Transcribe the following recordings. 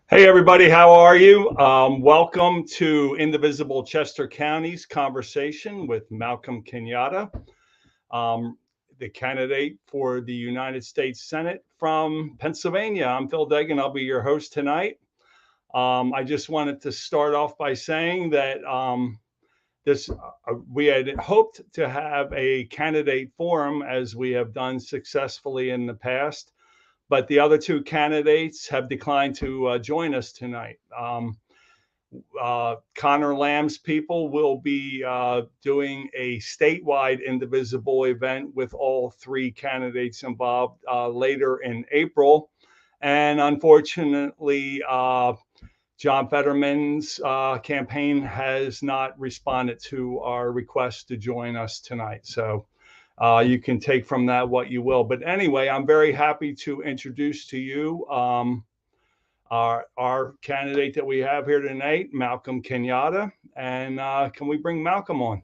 Hey everybody, how are you? Welcome to Indivisible Chester County's conversation with Malcolm Kenyatta, um, the candidate for the United States Senate from Pennsylvania. I'm Phil Dague, and I'll be your host tonight. I just wanted to start off by saying that this we had hoped to have a candidate forum as we have done successfully in the past, but the other two candidates have declined to join us tonight. Connor Lamb's people will be doing a statewide indivisible event with all three candidates involved later in April. And unfortunately, John Fetterman's campaign has not responded to our request to join us tonight. So you can take from that what you will. But anyway, I'm very happy to introduce to you our candidate that we have here tonight, Malcolm Kenyatta. And can we bring Malcolm on?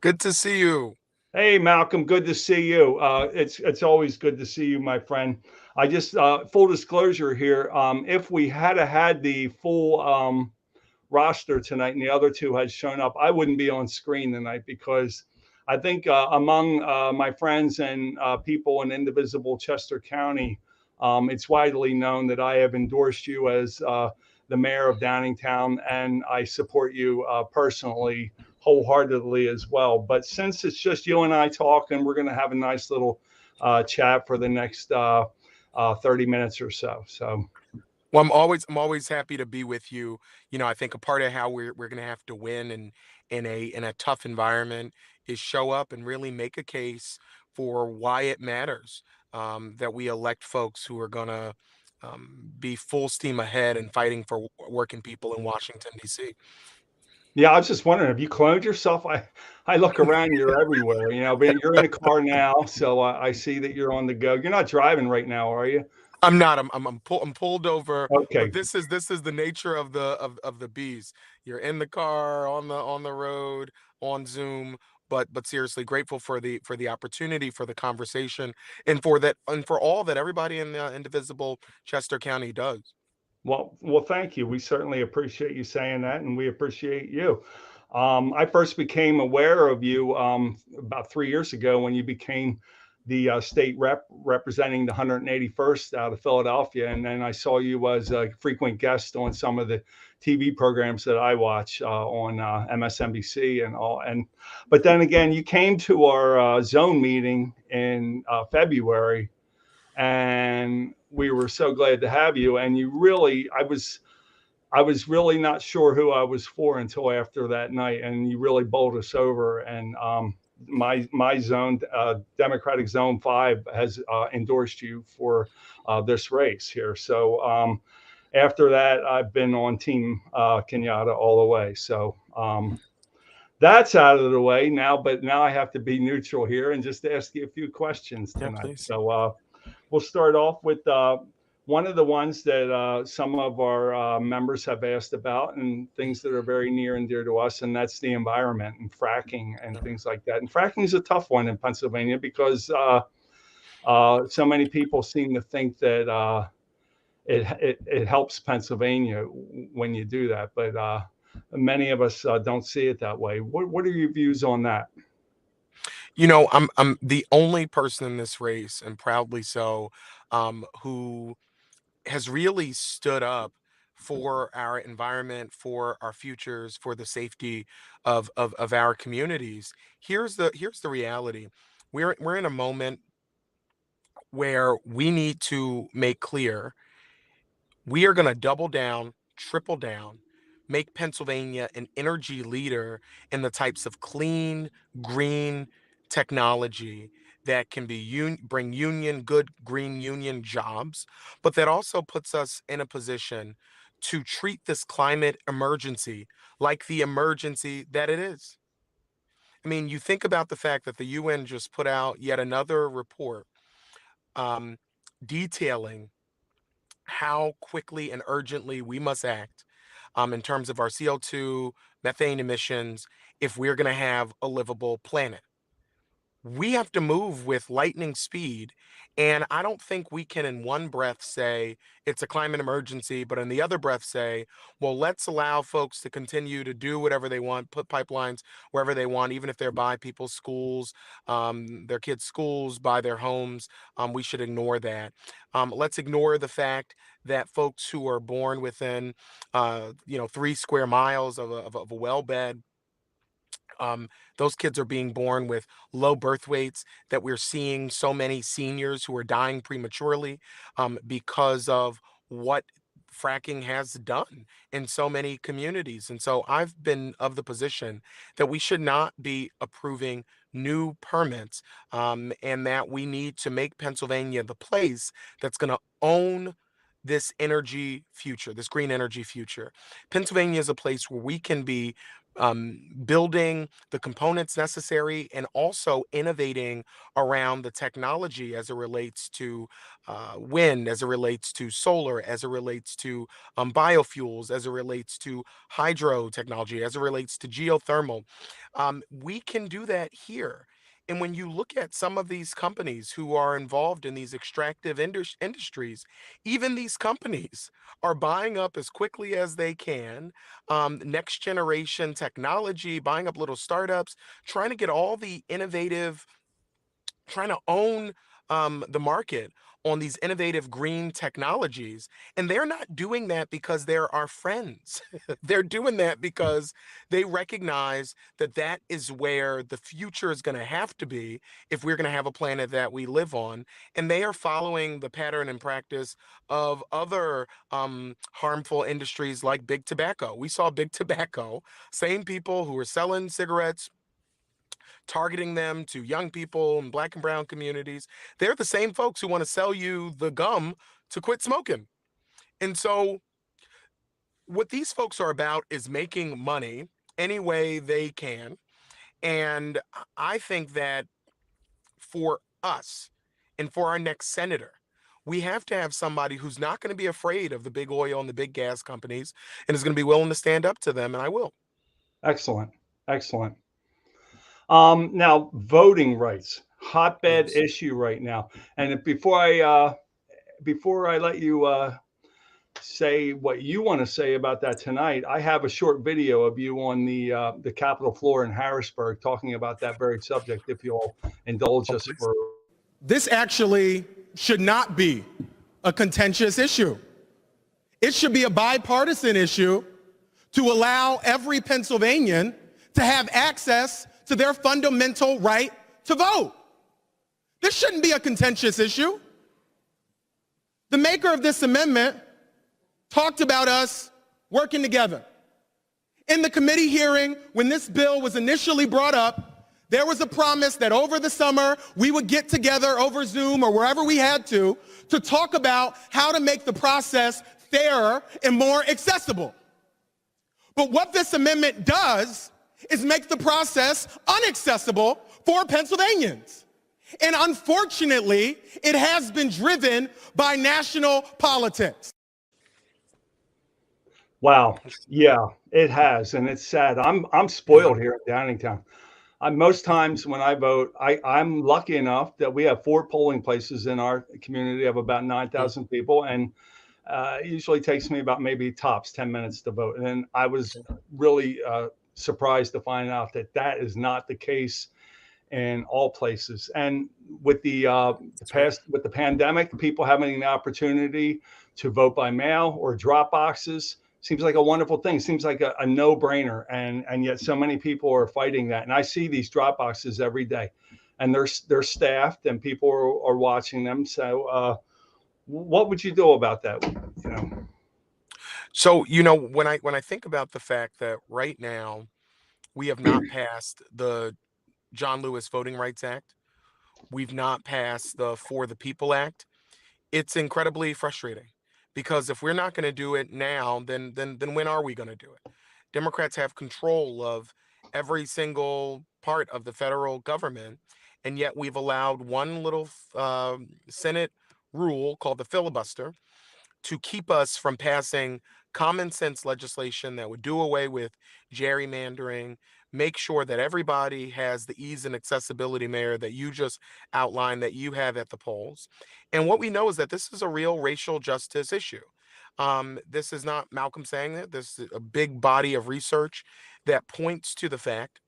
Good to see you. Hey, Malcolm, good to see you. It's always good to see you, my friend. I just full disclosure here. If we had the full roster tonight and the other two had shown up, I wouldn't be on screen tonight because I think among my friends and people in Indivisible Chester County, it's widely known that I have endorsed you as the mayor of Downingtown, and I support you personally, wholeheartedly as well. But since it's just you and I talking, we're going to have a nice little chat for the next 30 minutes or so. So. Well, I'm always happy to be with you. I think a part of how we're going to have to win in a tough environment is show up and really make a case for why it matters that we elect folks who are going to be full steam ahead and fighting for working people in Washington D.C. Yeah, I was just wondering, have you cloned yourself? I look around, you're everywhere, but you're in a car now, so I see that you're on the go. You're not driving right now, are you? I'm not. I'm pulled over, but Okay. this is the nature of the bees. You're in the car, on the road, on Zoom, but seriously grateful for the opportunity, for the conversation, and for all that everybody in the Indivisible Chester County does. Well, thank you. We certainly appreciate you saying that, and we appreciate you. I first became aware of you about 3 years ago when you became the state rep representing the 181st out of Philadelphia, and then I saw you as a frequent guest on some of the TV programs that I watch on MSNBC and all. But then again, you came to our zone meeting in February, and we were so glad to have you. And you really, I was really not sure who I was for until after that night, and you really bowled us over. And my zone, Democratic Zone 5, has endorsed you for this race here. So after that, I've been on Team Kenyatta all the way. So that's out of the way now. But now I have to be neutral here and just ask you a few questions Yeah, tonight. please. So we'll start off with one of the ones that some of our members have asked about and things that are very near and dear to us, and that's the environment and fracking and things like that. And fracking is a tough one in Pennsylvania because so many people seem to think that it helps Pennsylvania when you do that, but many of us don't see it that way. What are your views on that? I'm the only person in this race, and proudly so, who has really stood up for our environment, for our futures, for the safety of our communities. Here's the reality. We're in a moment where we need to make clear we are going to double down, triple down, make Pennsylvania an energy leader in the types of clean, green technology that can bring good green union jobs, but that also puts us in a position to treat this climate emergency like the emergency that it is. I mean, you think about the fact that the UN just put out yet another report um, detailing how quickly and urgently we must act in terms of our CO2, methane emissions, if we're going to have a livable planet. we have to move with lightning speed. And I don't think we can, in one breath, say it's a climate emergency, but in the other breath, say, well, let's allow folks to continue to do whatever they want, put pipelines wherever they want, even if they're by people's schools, their kids' schools, by their homes. We should ignore that. Let's ignore the fact that folks who are born within, 3 square miles of a well bed, um, those kids are being born with low birth weights, that we're seeing so many seniors who are dying prematurely because of what fracking has done in so many communities. And so I've been of the position that we should not be approving new permits, and that we need to make Pennsylvania the place that's going to own this energy future, this green energy future. Pennsylvania is a place where we can be building the components necessary and also innovating around the technology as it relates to wind, as it relates to solar, as it relates to biofuels, as it relates to hydro technology, as it relates to geothermal. We can do that here. And when you look at some of these companies who are involved in these extractive industries, even these companies are buying up as quickly as they can next generation technology, buying up little startups, trying to get all the innovative, trying to own the market on these innovative green technologies. And they're not doing that because they're our friends. They're doing that because they recognize that that is where the future is going to have to be if we're going to have a planet that we live on. And they are following the pattern and practice of other harmful industries like big tobacco. We saw big tobacco, same people who were selling cigarettes, targeting them to young people in black and brown communities. They're the same folks who want to sell you the gum to quit smoking. And so what these folks are about is making money any way they can. And I think that for us and for our next senator, we have to have somebody who's not going to be afraid of the big oil and the big gas companies and is going to be willing to stand up to them. And I will. Excellent. Excellent. Now, voting rights, hotbed Yes. issue right now. And before I let you say what you want to say about that tonight, I have a short video of you on the Capitol floor in Harrisburg talking about that very subject. If you'll indulge Oh, us please. for. This actually should not be a contentious issue. It should be a bipartisan issue to allow every Pennsylvanian to have access to their fundamental right to vote. This shouldn't be a contentious issue. The maker of this amendment talked about us working together. In the committee hearing, when this bill was initially brought up, there was a promise that over the summer we would get together over Zoom or wherever we had to talk about how to make the process fairer and more accessible. But what this amendment does is make the process unaccessible for Pennsylvanians. And unfortunately, it has been driven by national politics. Wow. Yeah, it has, and it's sad. I'm Yeah. spoiled here in Downingtown. Most times when I vote, I'm lucky enough that we have 4 polling places in our community of about Mm. 9,000 people, and it usually takes me about maybe tops 10 minutes to vote. And I was really surprised to find out that that is not the case in all places. And with That's right. with the pandemic, people having the opportunity to vote by mail or drop boxes seems like a wonderful thing. Seems like a no-brainer, and yet so many people are fighting that. And I see these drop boxes every day, and they're staffed, and people are watching them. So, what would you do about that? You know, So, when I think about the fact that right now we have not passed the John Lewis Voting Rights Act, we've not passed the For the People Act, it's incredibly frustrating because if we're not going to do it now, then when are we going to do it? Democrats have control of every single part of the federal government, and yet we've allowed one little Senate rule called the filibuster to keep us from passing common sense legislation that would do away with gerrymandering, make sure that everybody has the ease and accessibility, Mayor, that you just outlined that you have at the polls. And what we know is that this is a real racial justice issue. This is not Malcolm saying that. This is a big body of research that points to the fact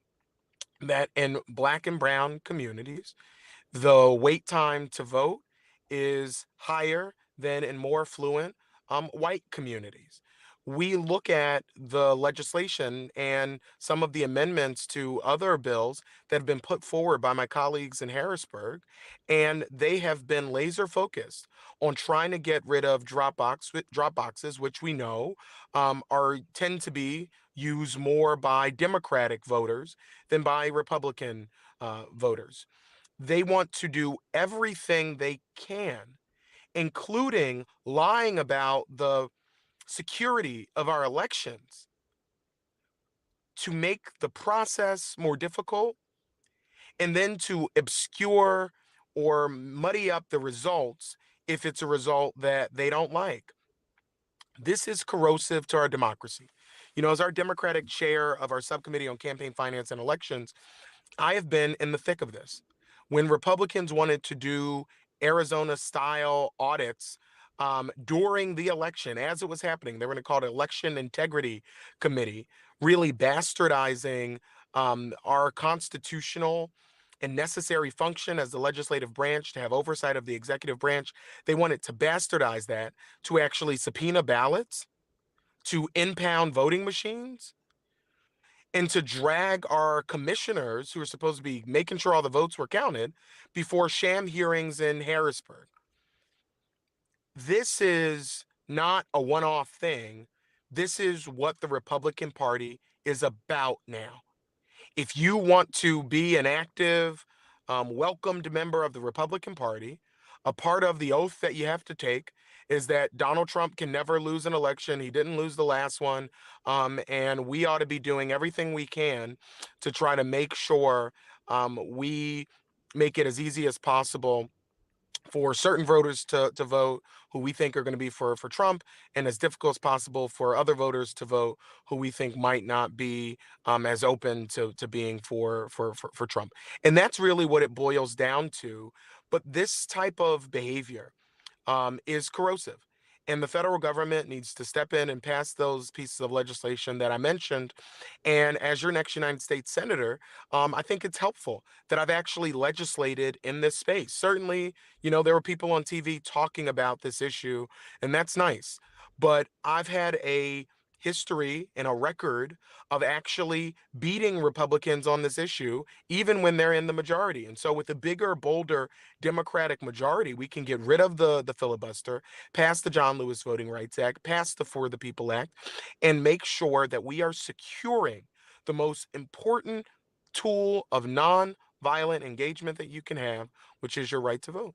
that in Black and brown communities, the wait time to vote is higher than in more affluent white communities. We look at the legislation and some of the amendments to other bills that have been put forward by my colleagues in Harrisburg, and they have been laser focused on trying to get rid of drop boxes, which we know are tend to be used more by Democratic voters than by Republican voters. They want to do everything they can, including lying about the security of our elections, to make the process more difficult and then to obscure or muddy up the results if it's a result that they don't like. This is corrosive to our democracy. You know, as our Democratic chair of our subcommittee on campaign finance and elections, I have been in the thick of this. When Republicans wanted to do Arizona style audits during the election, as it was happening, they were going to call it Election Integrity Committee, really bastardizing our constitutional and necessary function as the legislative branch to have oversight of the executive branch. They wanted to bastardize that to actually subpoena ballots, to impound voting machines, and to drag our commissioners who are supposed to be making sure all the votes were counted before sham hearings in Harrisburg. This is not a one-off thing. This is what the Republican Party is about now. If you want to be an active, welcomed member of the Republican Party, a part of the oath that you have to take is that Donald Trump can never lose an election. He didn't lose the last one. And we ought to be doing everything we can to try to make sure we make it as easy as possible for certain voters to vote who we think are going to be for Trump, and as difficult as possible for other voters to vote who we think might not be as open to being for Trump. And that's really what it boils down to. But this type of behavior is corrosive. And the federal government needs to step in and pass those pieces of legislation that I mentioned. And as your next United States Senator, I think it's helpful that I've actually legislated in this space. Certainly, you know, there were people on TV talking about this issue, and that's nice. But I've had a history and a record of actually beating Republicans on this issue, even when they're in the majority. And so with a bigger, bolder Democratic majority, we can get rid of the filibuster, pass the John Lewis Voting Rights Act, pass the For the People Act, and make sure that we are securing the most important tool of non-violent engagement that you can have, which is your right to vote.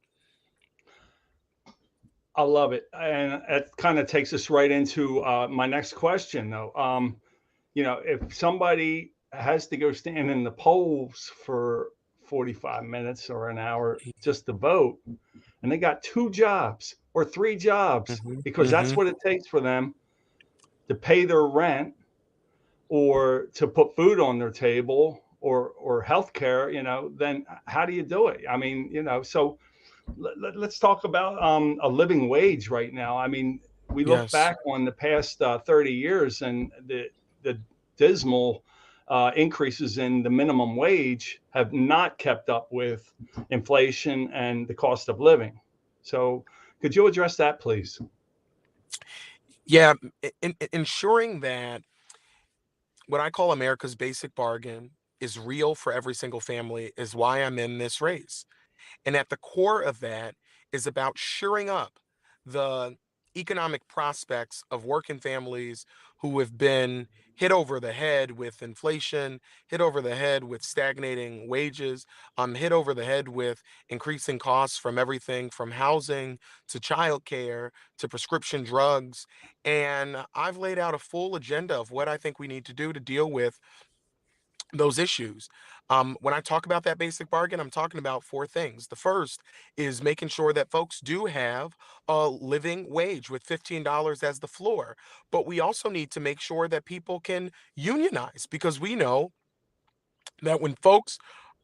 I love it. And it kind of takes us right into my next question, though. You know, if somebody has to go stand in the polls for 45 minutes or an hour just to vote, and they got 2 jobs or 3 jobs, because that's what it takes for them to pay their rent or to put food on their table or health care, you know, then how do you do it? I mean, you know, so let's talk about a living wage right now. I mean, we look Yes. back on the past 30 years and the dismal increases in the minimum wage have not kept up with inflation and the cost of living. So could you address that, please? Yeah, ensuring that what I call America's basic bargain is real for every single family is why I'm in this race. And at the core of that is about shoring up the economic prospects of working families who have been hit over the head with inflation, hit over the head with stagnating wages, hit over the head with increasing costs from everything from housing to childcare to prescription drugs. And I've laid out a full agenda of what I think we need to do to deal with those issues. When I talk about that basic bargain, I'm talking about 4 things. The first is making sure that folks do have a living wage with $15 as the floor. But we also need to make sure that people can unionize because we know that when folks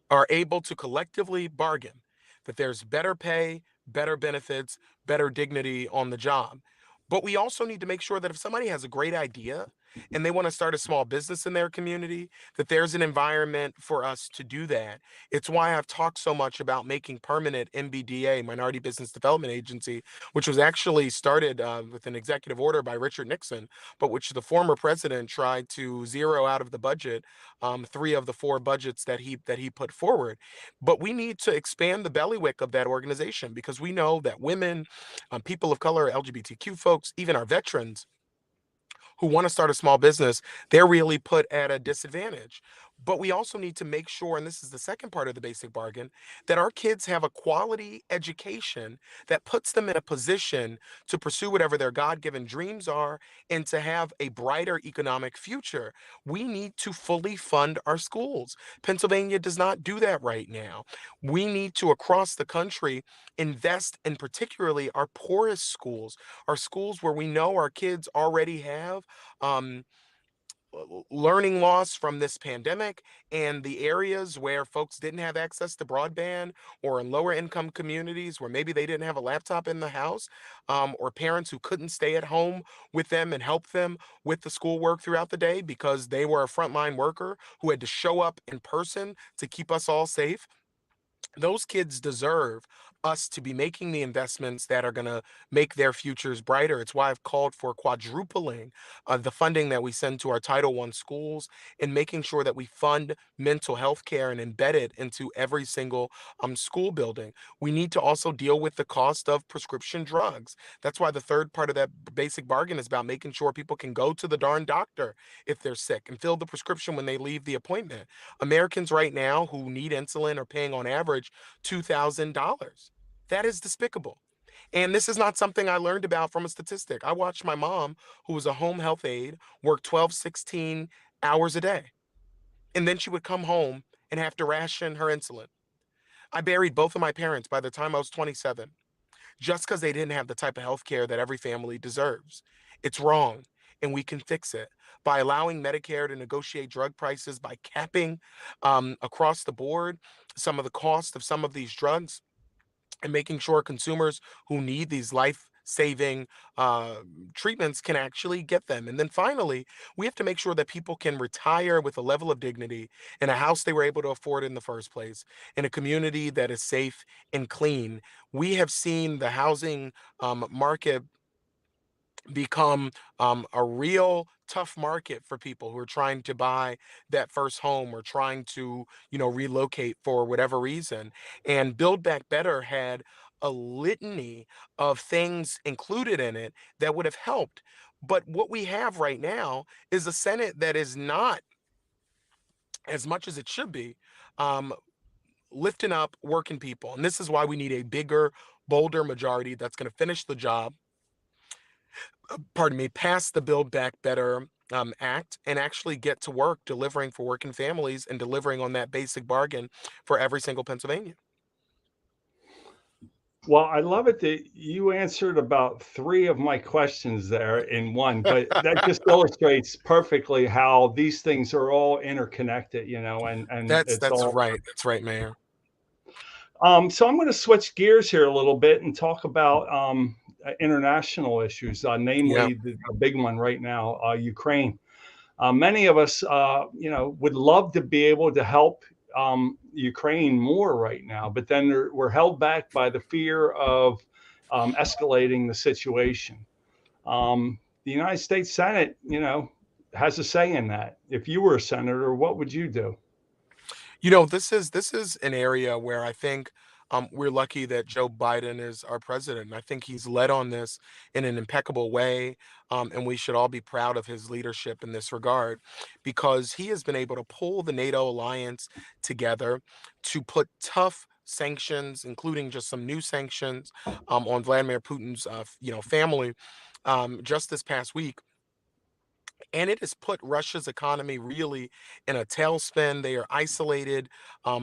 are able to collectively bargain that there's better pay, better benefits, better dignity on the job. But we also need to make sure that if somebody has a great idea and they want to start a small business in their community, that there's an environment for us to do that. It's why I've talked so much about making permanent MBDA, Minority Business Development Agency, which was actually started with an executive order by Richard Nixon, but which the former president tried to zero out of the budget, three of the four budgets that he put forward. But we need to expand the bailiwick of that organization because we know that women, people of color, LGBTQ folks, even our veterans who want to start a small business, they're really put at a disadvantage. But we also need to make sure, and this is the second part of the basic bargain, that our kids have a quality education that puts them in a position to pursue whatever their God given dreams are and to have a brighter economic future. We need to fully fund our schools. Pennsylvania does not do that right now. We need to, across the country, invest in particularly our poorest schools, our schools where we know our kids already have um, learning loss from this pandemic, and the areas where folks didn't have access to broadband, or in lower income communities where maybe they didn't have a laptop in the house, or parents who couldn't stay at home with them and help them with the schoolwork throughout the day because they were a frontline worker who had to show up in person to keep us all safe. Those kids deserve us to be making the investments that are going to make their futures brighter. It's why I've called for quadrupling the funding that we send to our Title I schools and making sure that we fund mental health care and embed it into every single school building. We need to also deal with the cost of prescription drugs. That's why the third part of that basic bargain is about making sure people can go to the darn doctor if they're sick and fill the prescription when they leave the appointment. Americans right now who need insulin are paying on average $2,000. That is despicable. And this is not something I learned about from a statistic. I watched my mom, who was a home health aide, work 12, 16 hours a day. And then she would come home and have to ration her insulin. I buried both of my parents by the time I was 27, just because they didn't have the type of health care that every family deserves. It's wrong, and we can fix it by allowing Medicare to negotiate drug prices, by capping across the board some of the cost of some of these drugs, and making sure consumers who need these life saving treatments can actually get them. And then finally, we have to make sure that people can retire with a level of dignity in a house they were able to afford in the first place, in a community that is safe and clean. We have seen the housing market become a real tough market for people who are trying to buy that first home or trying to, relocate for whatever reason. And Build Back Better had a litany of things included in it that would have helped. But what we have right now is a Senate that is not, as much as it should be, um, lifting up working people. And this is why we need a bigger, bolder majority that's going to finish the job, pardon me, pass the Build Back Better Act and actually get to work delivering for working families and delivering on that basic bargain for every single Pennsylvanian. Well, I love it that you answered about three of my questions there in one, but that just illustrates perfectly how these things are all interconnected, and That's it's that's all. right. That's right, Mayor. So I'm going to switch gears here a little bit and talk about international issues, Yeah. namely the big one right now, Ukraine. Many of us, would love to be able to help Ukraine more right now, but then we're held back by the fear of escalating the situation. The United States Senate, has a say in that. If you were a senator, what would you do? This is an area where I think we're lucky that Joe Biden is our president. And I think he's led on this in an impeccable way, and we should all be proud of his leadership in this regard, because he has been able to pull the NATO alliance together to put tough sanctions, including just some new sanctions on Vladimir Putin's family, just this past week. And it has put Russia's economy really in a tailspin. They are isolated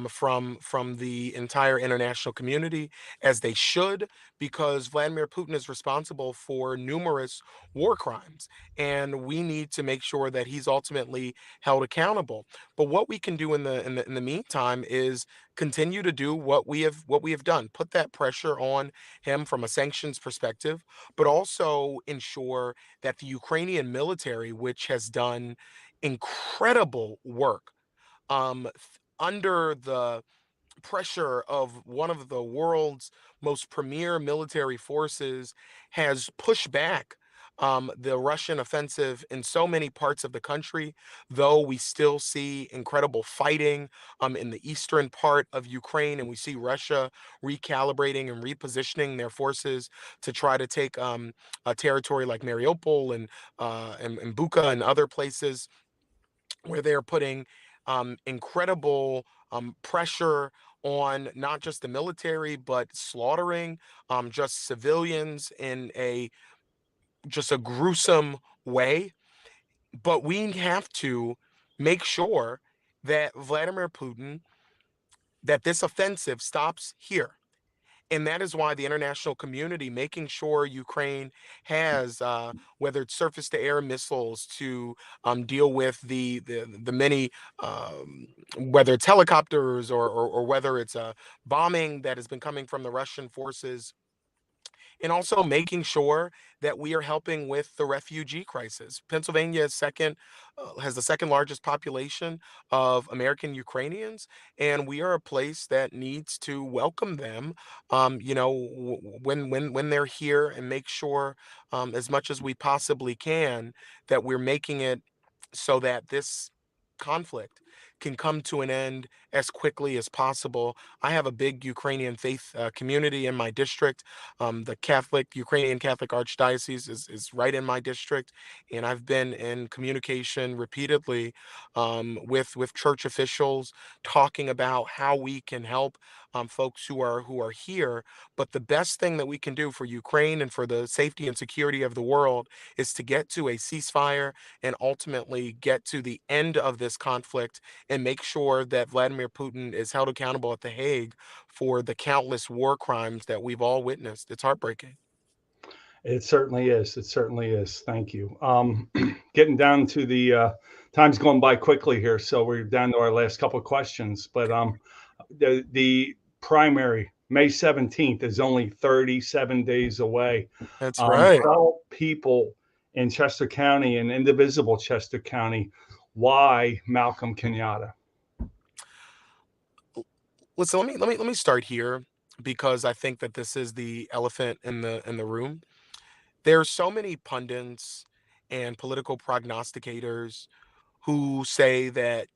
from the entire international community, as they should, because Vladimir Putin is responsible for numerous war crimes, and we need to make sure that he's ultimately held accountable. But what we can do in the meantime is continue to do what we have done, put that pressure on him from a sanctions perspective, but also ensure that the Ukrainian military, which has done incredible work under the pressure of one of the world's most premier military forces, has pushed back the Russian offensive in so many parts of the country, though we still see incredible fighting in the eastern part of Ukraine, and we see Russia recalibrating and repositioning their forces to try to take a territory like Mariupol and Bucha and other places where they're putting incredible pressure on not just the military, but slaughtering just civilians in a gruesome way. But we have to make sure that Vladimir Putin, that this offensive stops here. And that is why the international community making sure Ukraine has, whether it's surface to air missiles to deal with the many, whether it's helicopters or whether it's a bombing that has been coming from the Russian forces, and also making sure that we are helping with the refugee crisis. Pennsylvania is has the second largest population of American Ukrainians, and we are a place that needs to welcome them. When they're here, and make sure, as much as we possibly can, that we're making it so that this conflict can come to an end as quickly as possible. I have a big Ukrainian faith community in my district. The Ukrainian Catholic Archdiocese is right in my district, and I've been in communication repeatedly with church officials, talking about how we can help folks who are here. But the best thing that we can do for Ukraine and for the safety and security of the world is to get to a ceasefire and ultimately get to the end of this conflict, and make sure that Vladimir Putin is held accountable at The Hague for the countless war crimes that we've all witnessed. It's heartbreaking. It certainly is. It certainly is. Thank you. Getting down to the time's going by quickly here, so we're down to our last couple of questions. But the primary May 17th is only 37 days away. That's right. Tell people in Chester County and indivisible Chester County why Malcolm Kenyatta. Listen, let me start here, because I think that this is the elephant in the room. There are so many pundits and political prognosticators who say that,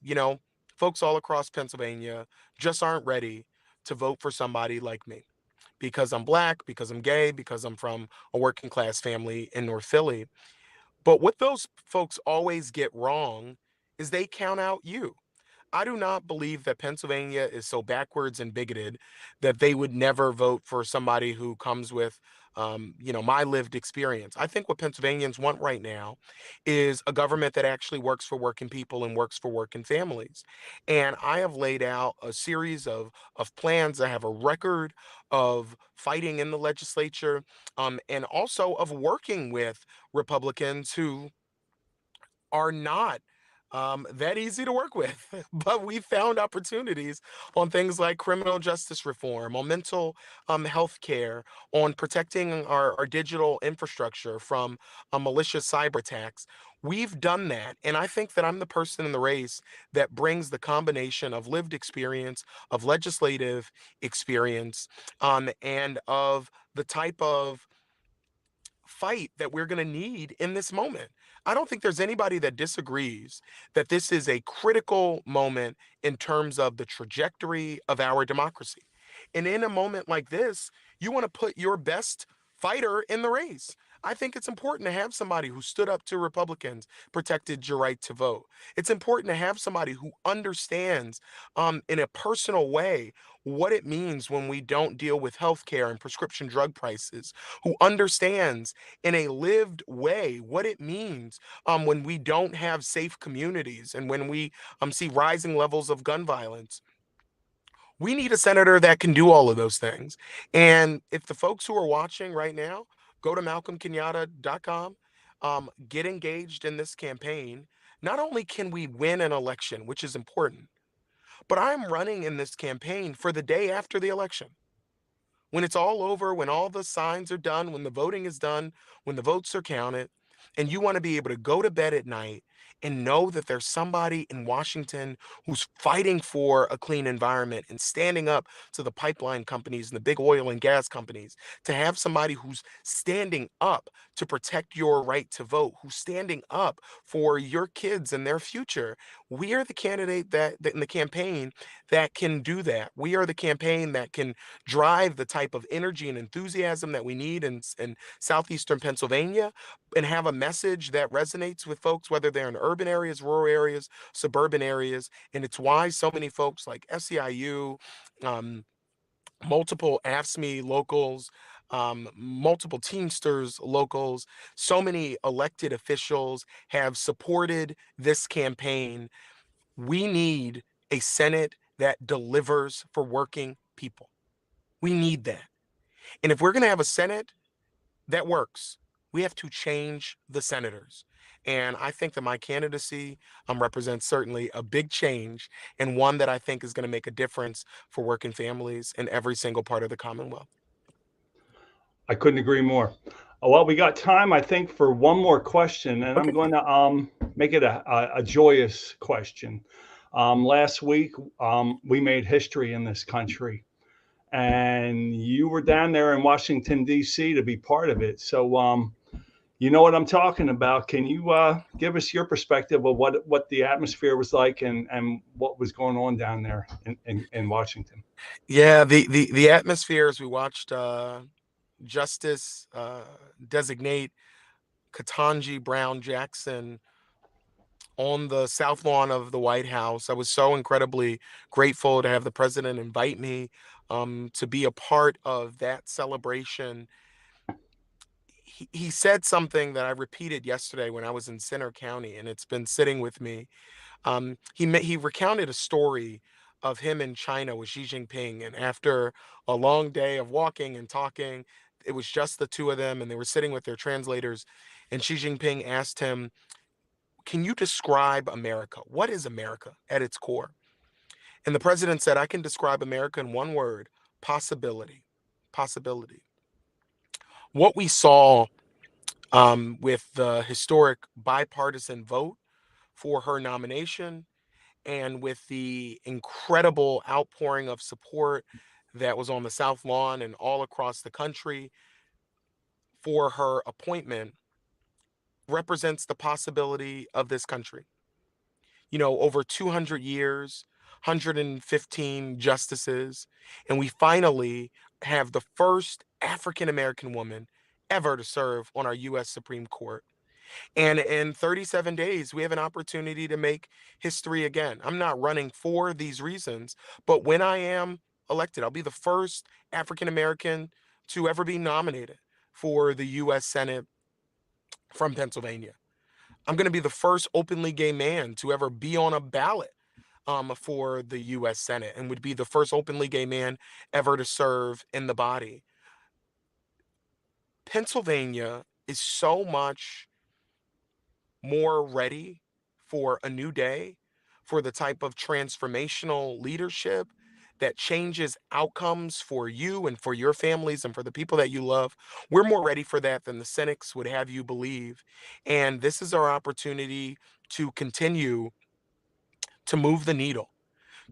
folks all across Pennsylvania just aren't ready to vote for somebody like me, because I'm black, because I'm gay, because I'm from a working class family in North Philly. But what those folks always get wrong is they count out you. I do not believe that Pennsylvania is so backwards and bigoted that they would never vote for somebody who comes with, my lived experience. I think what Pennsylvanians want right now is a government that actually works for working people and works for working families. And I have laid out a series of plans. I have a record of fighting in the legislature, and also of working with Republicans who are not that easy to work with. But we found opportunities on things like criminal justice reform, on mental health care, on protecting our digital infrastructure from malicious cyber attacks. We've done that. And I think that I'm the person in the race that brings the combination of lived experience, of legislative experience, and of the type of fight that we're going to need in this moment. I don't think there's anybody that disagrees that this is a critical moment in terms of the trajectory of our democracy. And in a moment like this, you want to put your best fighter in the race. I think it's important to have somebody who stood up to Republicans, protected your right to vote. It's important to have somebody who understands, in a personal way, what it means when we don't deal with healthcare and prescription drug prices, who understands in a lived way what it means when we don't have safe communities and when we see rising levels of gun violence. We need a senator that can do all of those things. And if the folks who are watching right now go to malcolmkenyatta.com, get engaged in this campaign, not only can we win an election, which is important, but I'm running in this campaign for the day after the election. When it's all over, when all the signs are done, when the voting is done, when the votes are counted, and you want to be able to go to bed at night and know that there's somebody in Washington who's fighting for a clean environment and standing up to the pipeline companies and the big oil and gas companies, to have somebody who's standing up to protect your right to vote, who's standing up for your kids and their future. We are the candidate that in the campaign that can do that. We are the campaign that can drive the type of energy and enthusiasm that we need in southeastern Pennsylvania, and have a message that resonates with folks, whether they're in urban areas, rural areas, suburban areas. And it's why so many folks like SEIU, um, multiple AFSCME locals, multiple Teamsters locals, so many elected officials have supported this campaign. We need a Senate that delivers for working people. We need that. And if we're going to have a Senate that works, we have to change the senators. And I think that my candidacy represents certainly a big change, and one that I think is going to make a difference for working families in every single part of the Commonwealth. I couldn't agree more. Well, we got time, I think, for one more question, and Okay. I'm going to make it a joyous question. Last week, we made history in this country, and you were down there in Washington, D.C. to be part of it. So, you know what I'm talking about. Can you give us your perspective of what the atmosphere was like and what was going on down there in Washington? Yeah, the atmosphere as we watched Justice designate Ketanji Brown Jackson on the South Lawn of the White House. I was so incredibly grateful to have the president invite me to be a part of that celebration. He said something that I repeated yesterday when I was in Center County, and it's been sitting with me. He recounted a story of him in China with Xi Jinping, and after a long day of walking and talking, it was just the two of them, and they were sitting with their translators. And Xi Jinping asked him, "Can you describe America? What is America at its core?" And the president said, "I can describe America in one word: possibility. Possibility." What we saw with the historic bipartisan vote for her nomination, and with the incredible outpouring of support that was on the South Lawn and all across the country for her appointment, represents the possibility of this country. You know, over 200 years, 115 justices, and we finally have the first African American woman ever to serve on our U.S. Supreme Court. And in 37 days, we have an opportunity to make history again. I'm not running for these reasons, but when I am elected, I'll be the first African American to ever be nominated for the U.S. Senate from Pennsylvania. I'm going to be the first openly gay man to ever be on a ballot for the U.S. Senate, and would be the first openly gay man ever to serve in the body. Pennsylvania is so much more ready for a new day, for the type of transformational leadership that changes outcomes for you and for your families and for the people that you love. We're more ready for that than the cynics would have you believe. And this is our opportunity to continue to move the needle,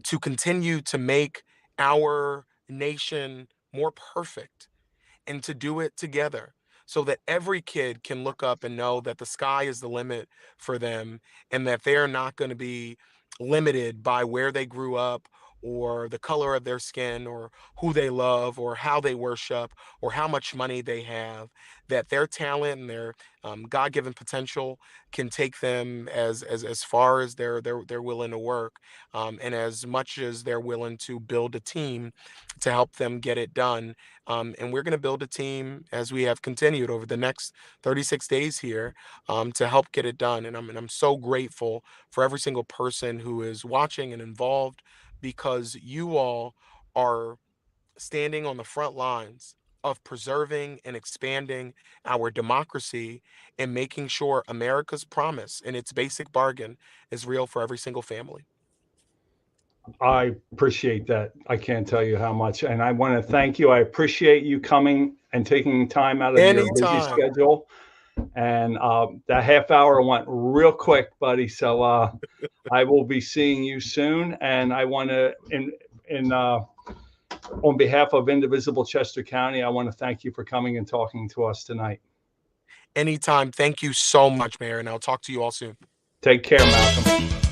to continue to make our nation more perfect, and to do it together, so that every kid can look up and know that the sky is the limit for them, and that they're not going to be limited by where they grew up or the color of their skin or who they love or how they worship or how much money they have, that their talent and their God-given potential can take them as far as they're willing to work, and as much as they're willing to build a team to help them get it done. And we're going to build a team as we have continued over the next 36 days here, to help get it done. And I'm so grateful for every single person who is watching and involved, because you all are standing on the front lines of preserving and expanding our democracy and making sure America's promise and its basic bargain is real for every single family. I appreciate that. I can't tell you how much. And I want to thank you. I appreciate you coming and taking time out of your busy Anytime. schedule. And that half hour went real quick, buddy. So I will be seeing you soon. And I want to, on behalf of Indivisible Chester County, I want to thank you for coming and talking to us tonight. Anytime. Thank you so much, Mayor. And I'll talk to you all soon. Take care, Malcolm.